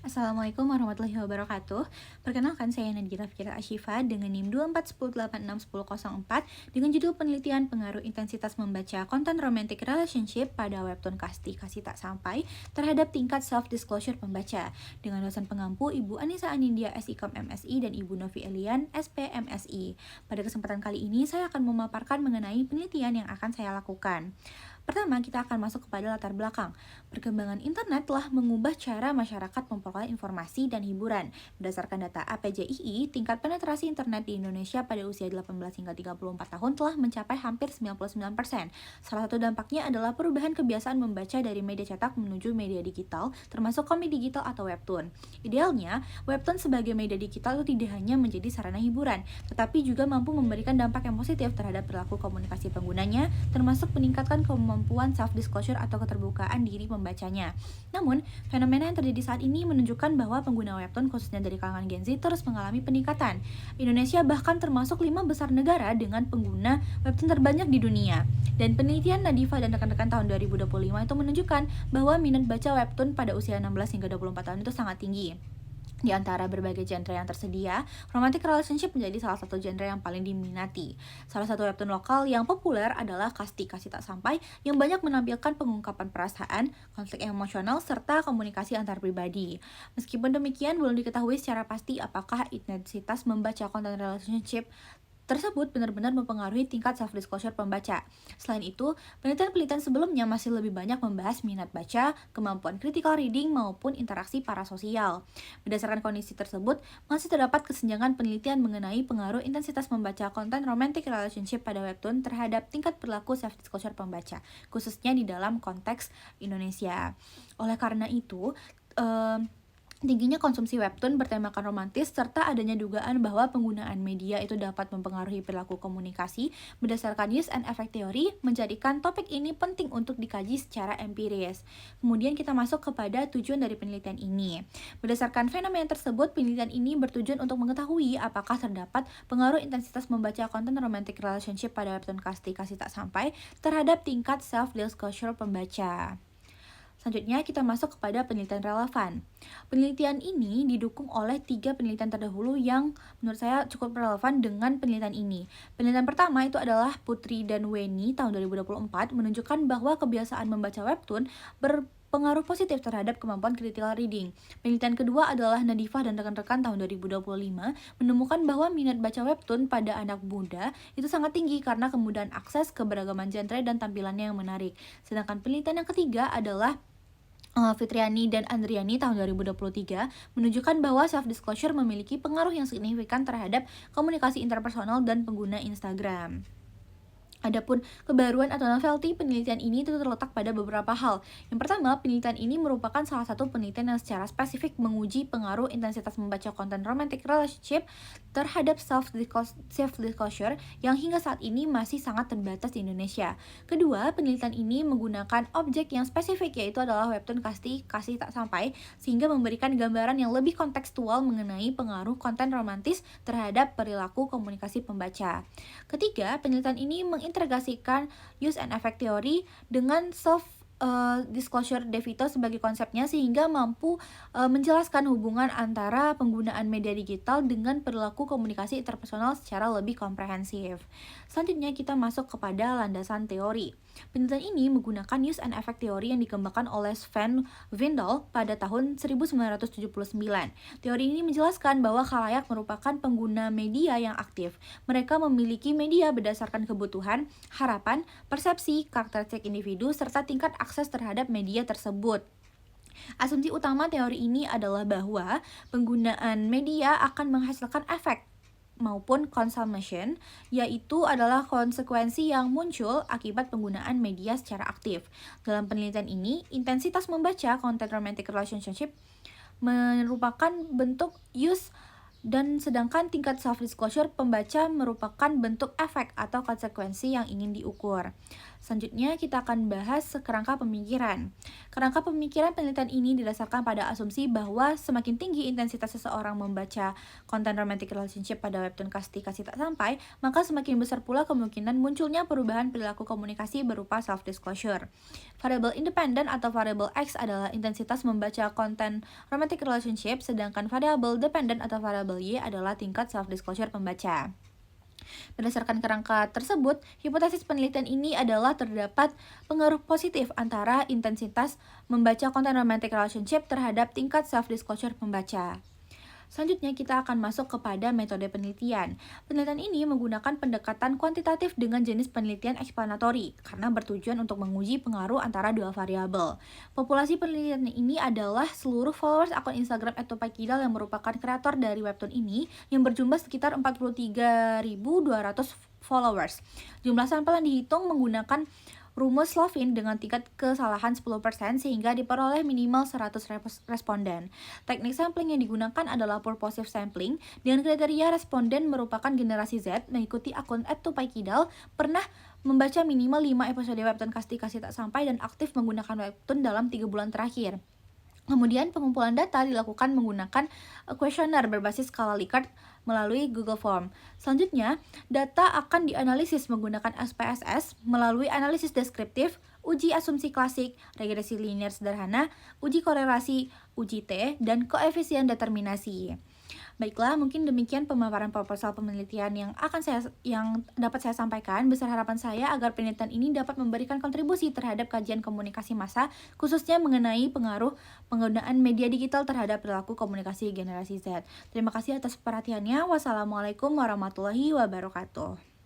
Assalamualaikum warahmatullahi wabarakatuh. Perkenalkan, saya Nadira Fikira Ashifa dengan NIM 24108611004 dengan judul penelitian pengaruh intensitas membaca konten romantic relationship pada webtoon Kasti Kasih Tak Sampai terhadap tingkat self-disclosure pembaca dengan dosen pengampu Ibu Anissa Anindya SIKOM MSI dan Ibu Novi Elian SPMSI. Pada kesempatan kali ini, saya akan memaparkan mengenai penelitian yang akan saya lakukan. Pertama, kita akan masuk kepada latar belakang. Perkembangan internet telah mengubah cara masyarakat memperoleh informasi dan hiburan. Berdasarkan data APJII, tingkat penetrasi internet di Indonesia pada usia 18 hingga 34 tahun telah mencapai hampir 99%. Salah satu dampaknya adalah perubahan kebiasaan membaca dari media cetak menuju media digital, termasuk komik digital atau webtoon. Idealnya, webtoon sebagai media digital itu tidak hanya menjadi sarana hiburan, tetapi juga mampu memberikan dampak yang positif terhadap perilaku komunikasi penggunanya, termasuk meningkatkan kemampuan self-disclosure atau keterbukaan diri membacanya. Namun, fenomena yang terjadi saat ini menunjukkan bahwa pengguna webtoon khususnya dari kalangan Gen Z terus mengalami peningkatan. Indonesia bahkan termasuk 5 besar negara dengan pengguna webtoon terbanyak di dunia. Dan penelitian Nadifa dan rekan-rekan tahun 2025 itu menunjukkan bahwa minat baca webtoon pada usia 16 hingga 24 tahun itu sangat tinggi. Di antara berbagai genre yang tersedia, romantic relationship menjadi salah satu genre yang paling diminati. Salah satu webtoon lokal yang populer adalah Kasti Kasih Tak Sampai yang banyak menampilkan pengungkapan perasaan, konflik emosional, serta komunikasi antar pribadi. Meskipun demikian, belum diketahui secara pasti apakah intensitas membaca konten relationship tersebut benar-benar mempengaruhi tingkat self-disclosure pembaca. Selain itu, penelitian-penelitian sebelumnya masih lebih banyak membahas minat baca, kemampuan critical reading, maupun interaksi parasosial. Berdasarkan kondisi tersebut, masih terdapat kesenjangan penelitian mengenai pengaruh intensitas membaca konten romantic relationship pada webtoon terhadap tingkat perilaku self-disclosure pembaca, khususnya di dalam konteks Indonesia. Oleh karena itu, tingginya konsumsi webtoon bertemakan romantis serta adanya dugaan bahwa penggunaan media itu dapat mempengaruhi perilaku komunikasi berdasarkan use and effect theory menjadikan topik ini penting untuk dikaji secara empiris. Kemudian kita masuk kepada tujuan dari penelitian ini. Berdasarkan fenomena tersebut, penelitian ini bertujuan untuk mengetahui apakah terdapat pengaruh intensitas membaca konten romantic relationship pada webtoon Kasti Kasih Tak Sampai terhadap tingkat self-disclosure pembaca. Selanjutnya kita masuk kepada penelitian relevan. Penelitian ini didukung oleh 3 penelitian terdahulu yang menurut saya cukup relevan dengan penelitian ini. Penelitian pertama itu adalah Putri dan Weni tahun 2024 menunjukkan bahwa kebiasaan membaca webtoon berpengaruh positif terhadap kemampuan critical reading. Penelitian kedua adalah Nadifah dan rekan-rekan tahun 2025 menemukan bahwa minat baca webtoon pada anak muda itu sangat tinggi karena kemudahan akses, keberagaman genre, dan tampilannya yang menarik. Sedangkan penelitian yang ketiga adalah Fitriani dan Andriani tahun 2023 menunjukkan bahwa self-disclosure memiliki pengaruh yang signifikan terhadap komunikasi interpersonal dan pengguna Instagram. Adapun kebaruan atau novelty penelitian ini itu terletak pada beberapa hal. Yang pertama, penelitian ini merupakan salah satu penelitian yang secara spesifik menguji pengaruh intensitas membaca konten romantic relationship terhadap self-disclosure yang hingga saat ini masih sangat terbatas di Indonesia. Kedua, penelitian ini menggunakan objek yang spesifik yaitu adalah webtoon Kasti Kasih Tak Sampai sehingga memberikan gambaran yang lebih kontekstual mengenai pengaruh konten romantis terhadap perilaku komunikasi pembaca. Ketiga, penelitian ini mengintegrasikan use and effect theory dengan disclosure De Vito sebagai konsepnya sehingga mampu menjelaskan hubungan antara penggunaan media digital dengan perilaku komunikasi interpersonal secara lebih komprehensif. Selanjutnya kita masuk kepada landasan teori. Penelitian ini menggunakan use and effect theory yang dikembangkan oleh Sven Windel pada tahun 1979. Teori ini menjelaskan bahwa khalayak merupakan pengguna media yang aktif. Mereka memiliki media berdasarkan kebutuhan, harapan, persepsi, karakteristik individu, serta tingkat akses terhadap media tersebut. Asumsi utama teori ini adalah bahwa penggunaan media akan menghasilkan efek maupun consumption, yaitu adalah konsekuensi yang muncul akibat penggunaan media secara aktif. Dalam penelitian ini, intensitas membaca konten romantic relationship merupakan bentuk use dan sedangkan tingkat self-disclosure pembaca merupakan bentuk efek atau konsekuensi yang ingin diukur. Selanjutnya kita akan bahas kerangka pemikiran. Kerangka pemikiran penelitian ini didasarkan pada asumsi bahwa semakin tinggi intensitas seseorang membaca konten romantic relationship pada webtoon Kasih Tak Sampai, maka semakin besar pula kemungkinan munculnya perubahan perilaku komunikasi berupa self-disclosure. Variabel independen atau variabel X adalah intensitas membaca konten romantic relationship, sedangkan variabel dependen atau variabel Y adalah tingkat self-disclosure pembaca. Berdasarkan kerangka tersebut, hipotesis penelitian ini adalah terdapat pengaruh positif antara intensitas membaca konten romantic relationship terhadap tingkat self-disclosure pembaca. Selanjutnya kita akan masuk kepada metode penelitian. Penelitian ini menggunakan pendekatan kuantitatif dengan jenis penelitian eksplanatori karena bertujuan untuk menguji pengaruh antara dua variabel. Populasi penelitian ini adalah seluruh followers akun Instagram @tupaikidal yang merupakan kreator dari webtoon ini yang berjumlah sekitar 43.200 followers. Jumlah sampel yang dihitung menggunakan rumus Slovin dengan tingkat kesalahan 10% sehingga diperoleh minimal 100 responden. Teknik sampling yang digunakan adalah purposive sampling dengan kriteria responden merupakan generasi Z mengikuti akun @tupaikidal, pernah membaca minimal 5 episode webtoon Kasih Tak Sampai dan aktif menggunakan webtoon dalam 3 bulan terakhir. Kemudian pengumpulan data dilakukan menggunakan kuesioner berbasis skala Likert melalui Google Form. Selanjutnya, data akan dianalisis menggunakan SPSS melalui analisis deskriptif, uji asumsi klasik, regresi linear sederhana, uji korelasi, uji T, dan koefisien determinasi. Baiklah, mungkin demikian pemaparan proposal penelitian yang dapat saya sampaikan. Besar harapan saya agar penelitian ini dapat memberikan kontribusi terhadap kajian komunikasi massa, khususnya mengenai pengaruh penggunaan media digital terhadap perilaku komunikasi generasi Z. Terima kasih atas perhatiannya. Wassalamualaikum warahmatullahi wabarakatuh.